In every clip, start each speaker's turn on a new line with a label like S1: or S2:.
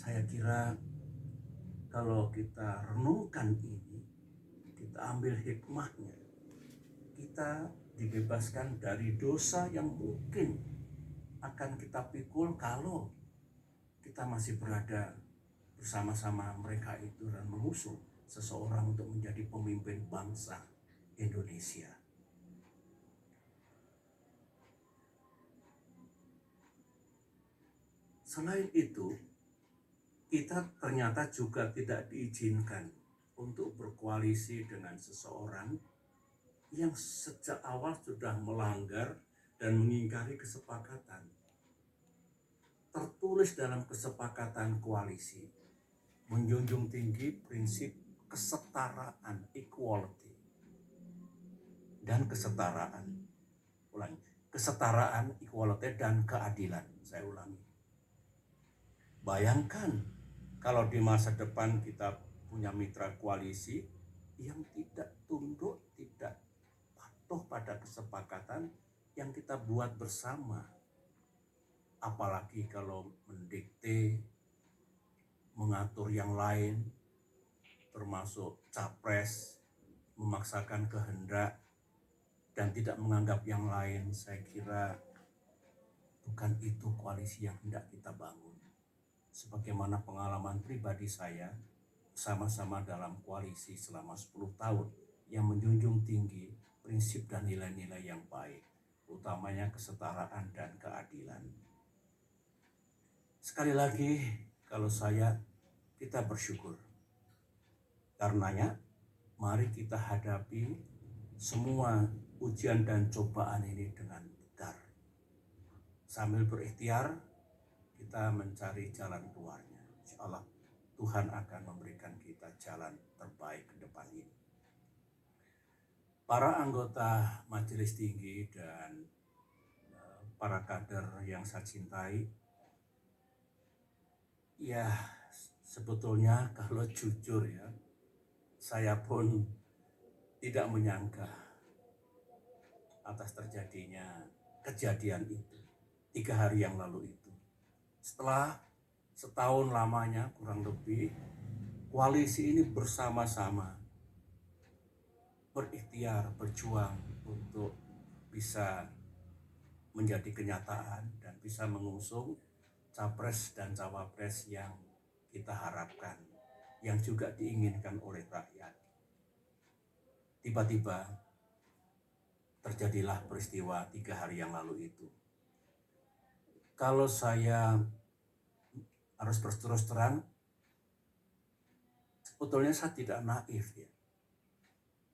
S1: Saya kira kalau kita renungkan ini, kita ambil hikmahnya, kita dibebaskan dari dosa yang mungkin akan kita pikul kalau kita masih berada bersama-sama mereka itu dan mengusung seseorang untuk menjadi pemimpin bangsa Indonesia. Selain itu, kita ternyata juga tidak diizinkan untuk berkoalisi dengan seseorang yang sejak awal sudah melanggar dan mengingkari kesepakatan. Tertulis dalam kesepakatan koalisi, menjunjung tinggi prinsip kesetaraan, equality, dan kesetaraan. Kesetaraan, equality, dan keadilan. Saya ulangi. Bayangkan kalau di masa depan kita punya mitra koalisi yang tidak tunduk, tidak patuh pada kesepakatan yang kita buat bersama. Apalagi kalau mendikte, mengatur yang lain, termasuk capres, memaksakan kehendak, dan tidak menganggap yang lain. Saya kira bukan itu koalisi yang hendak kita bangun. Sebagaimana pengalaman pribadi saya, sama-sama dalam koalisi selama 10 tahun yang menjunjung tinggi prinsip dan nilai-nilai yang baik, utamanya kesetaraan dan keadilan. Sekali lagi, kalau kita bersyukur. Karenanya, mari kita hadapi semua ujian dan cobaan ini dengan tegar. Sambil berikhtiar, kita mencari jalan keluarnya. Insya Allah Tuhan akan memberikan kita jalan terbaik ke depan ini. Para anggota Majelis Tinggi dan para kader yang saya cintai, ya sebetulnya kalau jujur ya, saya pun tidak menyangka atas terjadinya kejadian itu 3 hari yang lalu itu. Setelah setahun lamanya kurang lebih, koalisi ini bersama-sama berikhtiar, berjuang untuk bisa menjadi kenyataan dan bisa mengusung capres dan cawapres yang kita harapkan, yang juga diinginkan oleh rakyat. Tiba-tiba terjadilah peristiwa 3 hari yang lalu itu. Kalau saya harus berterus terang, sebetulnya saya tidak naif ya.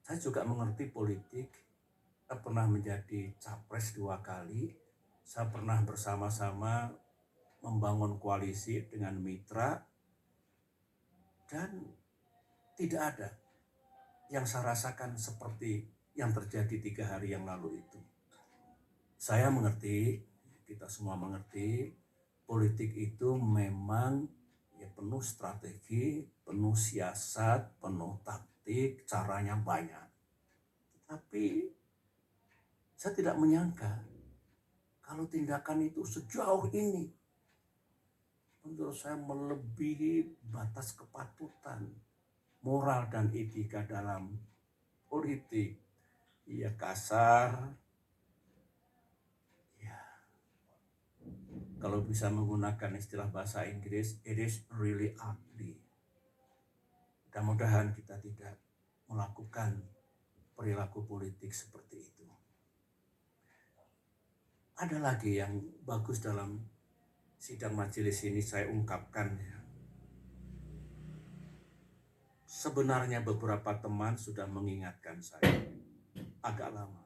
S1: Saya juga mengerti politik, saya pernah menjadi capres 2 kali, saya pernah bersama-sama membangun koalisi dengan mitra, dan tidak ada yang saya rasakan seperti yang terjadi 3 hari yang lalu itu. Saya mengerti, kita semua mengerti, politik itu memang ya penuh strategi, penuh siasat, penuh taktik, caranya banyak. Tapi saya tidak menyangka kalau tindakan itu sejauh ini, menurut saya melebihi batas kepatutan moral dan etika dalam politik. Ya kasar, ya kalau bisa menggunakan istilah bahasa Inggris, it is really ugly. Mudah-mudahan kita tidak melakukan perilaku politik seperti itu. Ada lagi yang bagus dalam sidang majelis ini saya ungkapkan ya. Sebenarnya beberapa teman sudah mengingatkan saya agak lama,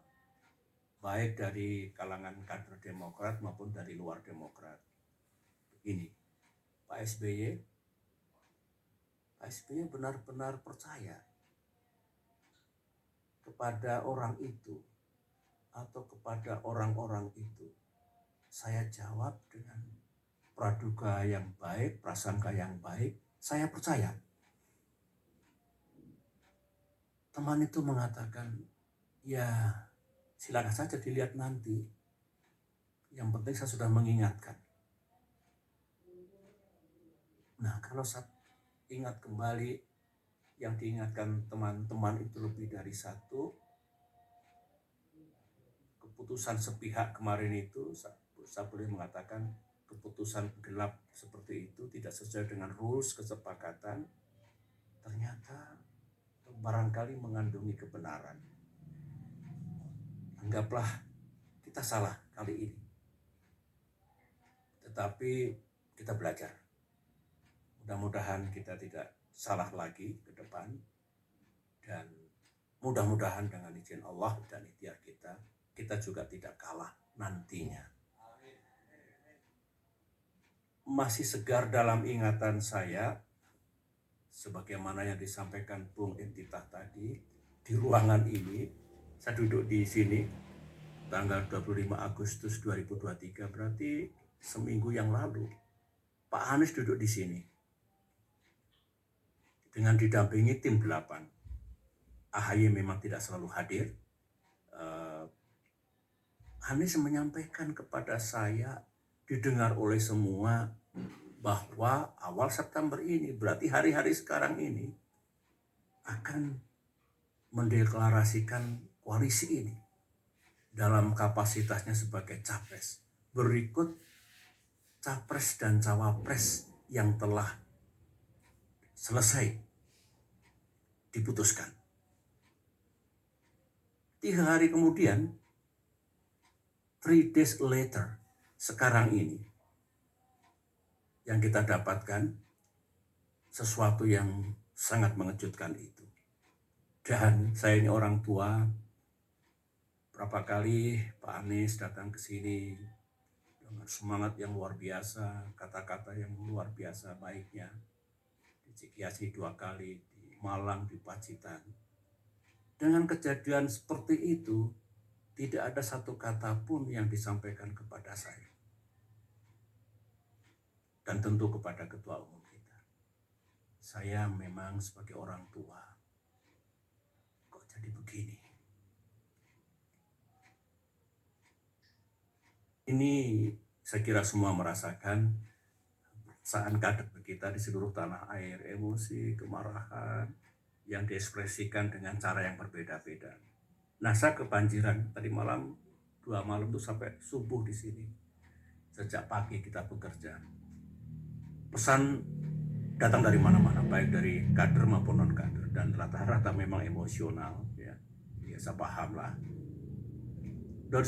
S1: baik dari kalangan kader Demokrat maupun dari luar Demokrat. Begini, Pak SBY benar-benar percaya kepada orang itu atau kepada orang-orang itu. Saya jawab dengan praduga yang baik, prasangka yang baik, saya percaya. Teman itu mengatakan, ya silakan saja dilihat nanti. Yang penting saya sudah mengingatkan. Nah, kalau saat ingat kembali yang diingatkan teman-teman itu lebih dari satu, keputusan sepihak kemarin itu, saya boleh mengatakan keputusan gelap seperti itu tidak sesuai dengan rules kesepakatan, ternyata barangkali mengandungi kebenaran. Anggaplah kita salah kali ini, tetapi kita belajar. Mudah-mudahan kita tidak salah lagi ke depan, dan mudah-mudahan dengan izin Allah dan ikhtiar kita juga tidak kalah nantinya. Masih segar dalam ingatan saya, sebagaimana yang disampaikan Bung Entitah tadi, di ruangan ini, saya duduk di sini, tanggal 25 Agustus 2023, berarti seminggu yang lalu, Pak Anies duduk di sini, dengan didampingi tim 8. AHY memang tidak selalu hadir. Anies menyampaikan kepada saya, didengar oleh semua, bahwa awal September ini, berarti hari-hari sekarang ini, akan mendeklarasikan koalisi ini dalam kapasitasnya sebagai capres. Berikut capres dan cawapres yang telah selesai diputuskan. 3 hari kemudian, 3 days later, sekarang ini, yang kita dapatkan sesuatu yang sangat mengejutkan itu. Dan saya ini orang tua, berapa kali Pak Anies datang ke sini dengan semangat yang luar biasa, kata-kata yang luar biasa baiknya. Di Cikiasi 2 kali, di Malang, di Pacitan. Dengan kejadian seperti itu, tidak ada satu kata pun yang disampaikan kepada saya. Dan tentu kepada Ketua Umum kita. Saya memang sebagai orang tua, kok jadi begini? Ini saya kira semua merasakan saat kader kita di seluruh tanah air, emosi, kemarahan yang diekspresikan dengan cara yang berbeda-beda. Nah, saya kebanjiran tadi malam, 2 malam itu sampai subuh di sini. Sejak pagi kita bekerja. Pesan datang dari mana-mana, baik dari kader maupun non-kader, dan rata-rata memang emosional, ya saya paham lah. Dari